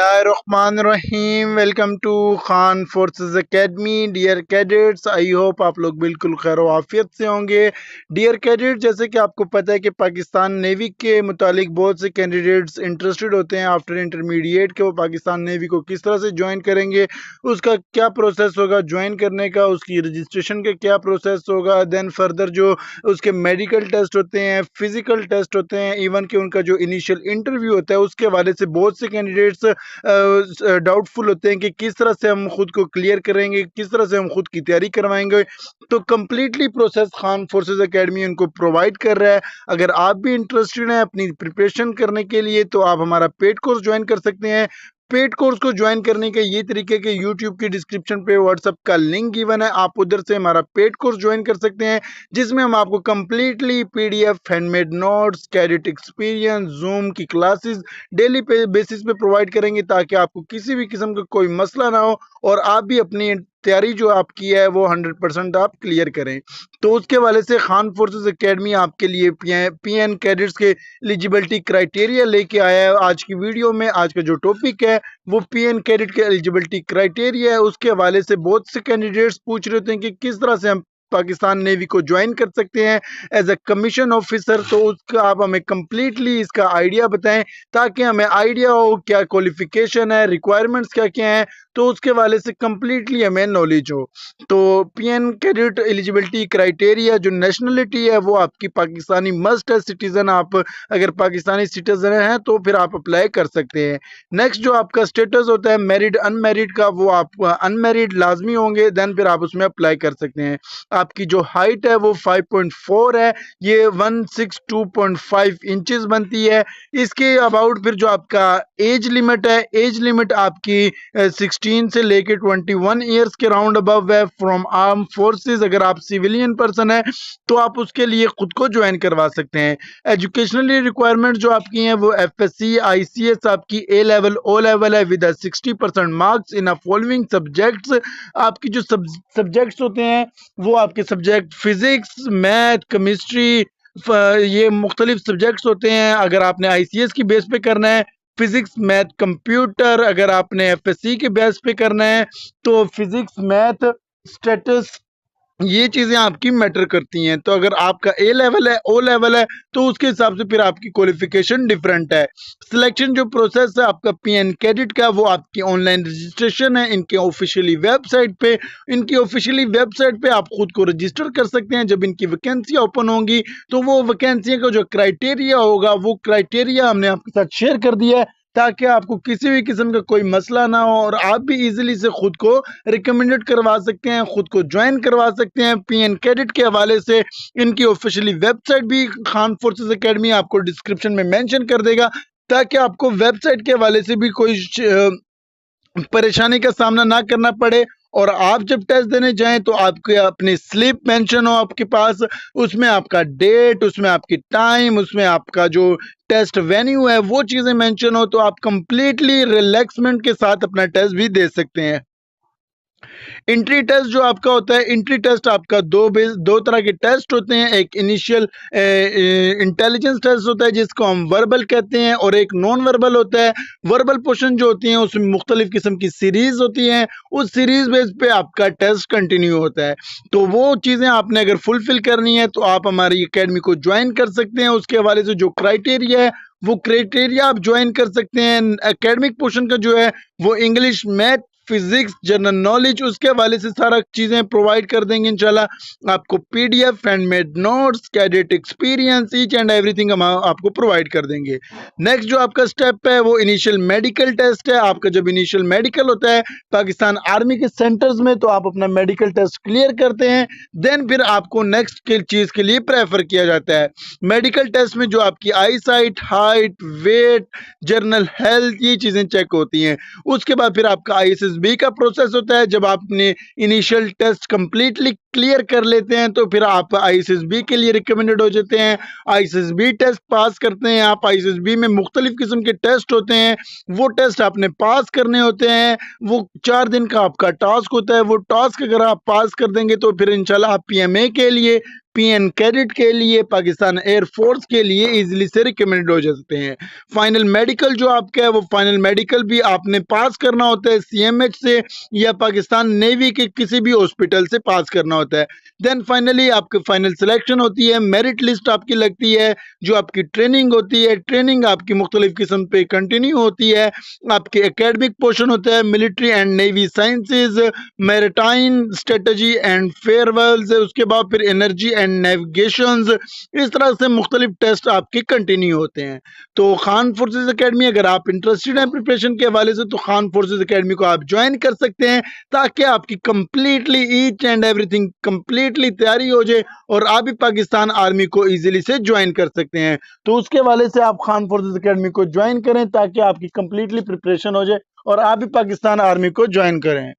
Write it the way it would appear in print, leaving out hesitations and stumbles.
बिस्मिल्लाहिर्रहमानिर्रहीम। Welcome to Khan forces academy. Dear cadets, I hope आप लोग बिल्कुल खैर आफियत से होंगे। डियर कैडेट, जैसे कि आपको पता है कि पाकिस्तान नेवी के मुतालिक बहुत से कैंडिडेट्स इंटरेस्टेड होते हैं आफ्टर इंटरमीडिएट के वो पाकिस्तान नेवी को किस तरह से ज्वाइन करेंगे, उसका क्या प्रोसेस होगा ज्वाइन करने का, उसकी रजिस्ट्रेशन का क्या प्रोसेस होगा, देन फर्दर जो उसके मेडिकल टेस्ट होते हैं, फिजिकल टेस्ट होते हैं, इवन कि उनका जो इनिशियल इंटरव्यू होता है उसके हवाले से बहुत से कैंडिडेट्स डाउटफुल होते हैं कि किस तरह से हम खुद को क्लियर करेंगे, किस तरह से हम खुद की तैयारी करवाएंगे। तो completely process Khan forces academy उनको प्रोवाइड कर रहा है। अगर आप भी इंटरेस्टेड हैं अपनी प्रिपरेशन करने के लिए तो आप हमारा पेड कोर्स ज्वाइन कर सकते हैं। पेड कोर्स को ज्वाइन करने के ये तरीके के यूट्यूब की डिस्क्रिप्शन पे व्हाट्सएप का लिंक गिवन है, आप उधर से हमारा पेड कोर्स ज्वाइन कर सकते हैं, जिसमें हम आपको completely PDF, handmade notes, cadet experience, zoom की क्लासेस डेली बेसिस पे प्रोवाइड करेंगे ताकि आपको किसी भी किस्म का कोई मसला ना हो और आप भी अपनी तैयारी जो आपकी है वो 100% आप क्लियर करें। तो उसके वाले से खान फोर्सेस एकेडमी आपके लिए पीएन कैडेट्स के एलिजिबिलिटी क्राइटेरिया लेके आया है आज की वीडियो में। आज का जो टॉपिक है वो पीएन कैडेट के एलिजिबिलिटी क्राइटेरिया है। उसके हवाले से बहुत से कैंडिडेट्स पूछ रहे होते हैं कि किस तरह से हम पाकिस्तान नेवी को ज्वाइन कर सकते हैं एज अ कमीशन ऑफिसर। तो उसका आप हमें कंप्लीटली इसका आइडिया बताएं ताकि हमें आइडिया हो क्या क्वालिफिकेशन है, रिक्वायरमेंट्स क्या क्या हैं, तो उसके वाले से कंप्लीटली हमें नॉलेज हो। तो पीएन कैडेट एलिजिबिलिटी क्राइटेरिया जो नेशनलिटी है वो आपकी पाकिस्तानी मस्ट है, सिटीजन। आप अगर पाकिस्तानी सिटीजन हैं तो फिर आप अप्लाई कर सकते हैं। नेक्स्ट जो आपका स्टेटस होता है मैरिड अनमैरिड का, वो आप अनमैरिड लाजमी होंगे, देन फिर आप उसमें अप्लाई कर सकते हैं। आपकी जो हाइट है वो 5.4 है, ये 162.5 इंचेस बनती है। इसके अबाउट फिर जो आपका एज लिमिट है, एज लिमिट आपकी 16 से लेके 21 ईयर्स के राउंड अबव है फ्रॉम आर्म फोर्सेस। अगर आप सिविलियन पर्सन है तो आप उसके लिए खुद को ज्वाइन करवा सकते हैं। एजुकेशनली रिक्वायरमेंट जो आपकी हैं वो एफएससी आईसीएस आपकी ए लेवल ओ लेवल है with 60% marks in following subjects. आपकी जो सब्जेक्ट्स होते हैं वो आपके सब्जेक्ट फिजिक्स, मैथ, केमिस्ट्री, ये मुख्तलिफ सब्जेक्ट्स होते हैं। अगर आपने आईसीएस की बेस पे करना है फिजिक्स, मैथ, कंप्यूटर, अगर आपने एफएससी के बेस पे करना है तो फिजिक्स, मैथ, स्टेटस, ये चीजें आपकी मैटर करती हैं। तो अगर आपका ए लेवल है, ओ लेवल है, तो उसके हिसाब से फिर आपकी क्वालिफिकेशन डिफरेंट है। सिलेक्शन जो प्रोसेस है आपका पीएन कैडेट का वो आपकी ऑनलाइन रजिस्ट्रेशन है इनके ऑफिशियली वेबसाइट पे। इनकी ऑफिशियली वेबसाइट पे आप खुद को रजिस्टर कर सकते हैं। जब इनकी वैकेंसी ओपन होंगी तो वो वैकेंसी का जो क्राइटेरिया होगा वो क्राइटेरिया हमने आपके साथ शेयर कर दिया है ताकि आपको किसी भी किस्म का कोई मसला ना हो और आप भी इजीली से खुद को रिकमेंडेड करवा सकते हैं, खुद को ज्वाइन करवा सकते हैं पीएन कैडेट के हवाले से। इनकी ऑफिशियली वेबसाइट भी खान फोर्सेस एकेडमी आपको डिस्क्रिप्शन में मेंशन कर देगा ताकि आपको वेबसाइट के हवाले से भी कोई परेशानी का सामना ना करना पड़े। और आप जब टेस्ट देने जाएं तो आपके अपनी स्लिप मेंशन हो आपके पास, उसमें आपका डेट, उसमें आपकी टाइम, उसमें आपका जो टेस्ट वेन्यू है वो चीज़ें मेंशन हो, तो आप कंप्लीटली रिलैक्समेंट के साथ अपना टेस्ट भी दे सकते हैं। एंट्री टेस्ट जो आपका होता है, एंट्री टेस्ट आपका दो तरह के टेस्ट होते हैं। एक इनिशियल इंटेलिजेंस टेस्ट होता है जिसको हम वर्बल कहते हैं और एक नॉन वर्बल होता है। वर्बल पोर्शन जो होती हैं उसमें मुख्तलिफ किस्म की सीरीज होती हैं, उस सीरीज बेस पे आपका टेस्ट कंटिन्यू होता है। तो वो चीज़ें आपने अगर फुलफिल करनी है तो आप हमारी अकेडमी को ज्वाइन कर सकते हैं। उसके हवाले से जो क्राइटेरिया है वो क्राइटेरिया आप ज्वाइन कर सकते हैं। एकेडमिक पोर्शन का जो है वो English, math, physics, general knowledge, उसके हवाले से सारा चीज़ें प्रोवाइड कर देंगे इंशाल्लाह। आपको PDF, handmade notes, cadet experience, each and everything हम आपको प्रोवाइड कर देंगे। नेक्स्ट जो आपका स्टेप है वो इनिशियल मेडिकल टेस्ट है। आपका जब इनिशियल मेडिकल होता है पाकिस्तान आर्मी के सेंटर्स में तो आप अपना मेडिकल टेस्ट क्लियर करते हैं, देन फिर आपको नेक्स्ट के चीज़ के लिए प्रेफर किया जाता है। मेडिकल टेस्ट में जो आपकी eye sight, height, weight, general health, ये चीज़ें चेक होती हैं। उसके बाद फिर आपका आईएसएसबी का प्रोसेस होता है। जब आपने इनिशियल टेस्ट कंप्लीटली क्लियर कर लेते हैं तो फिर आप आईएसएसबी के लिए रिकमेंडेड हो जाते हैं। आईएसएसबी टेस्ट पास करते हैं आप। आईएसएसबी में मुख्तलिफ किस्म के टेस्ट होते हैं, वो टेस्ट आपने पास करने होते हैं। वो 4 दिन का आपका टास्क होता है। वो टास्क अगर आप पास कर देंगे तो फिर इंशाल्लाह आप पीएमए के लिए पीएन कैडेट के लिए, पाकिस्तान एयरफोर्स के लिए इजीली से रिकमेंडेड हो जा सकते हैं। फाइनल मेडिकल जो आपका है वो फाइनल मेडिकल भी आपने पास करना होता है सीएमएच से या पाकिस्तान नेवी के किसी भी हॉस्पिटल से पास करना होता है। देन फाइनली आपकी फाइनल सिलेक्शन होती है, मेरिट लिस्ट आपकी लगती है, जो आपकी ट्रेनिंग होती है, ट्रेनिंग आपकी मुख्तलिफ किस्म पे कंटिन्यू होती है, आपके एकेडमिक पोर्शन होता है, military and navy sciences, maritime strategy and farewells, उसके बाद फिर एनर्जी एंड नेविगेशंस, इस तरह से मुख्तलिफ टेस्ट आपके कंटिन्यू होते हैं। तो खान फोर्सेज अकेडमी, अगर आप इंटरेस्टेड हैं प्रिपरेशन के हवाले से, तो खान फोर्सेज अकेडमी को आप ज्वाइन कर सकते हैं, ताकि आपकी completely each and everything completely तैयारी हो जाए और आप भी पाकिस्तान आर्मी को इजीली से ज्वाइन कर सकते हैं। तो उसके हवाले से आप खान फोर्सेज अकेडमी को ज्वाइन करें, ताकि आपकी कंप्लीटली प्रिपरेशन हो जाए और आप भी पाकिस्तान आर्मी को ज्वाइन करें।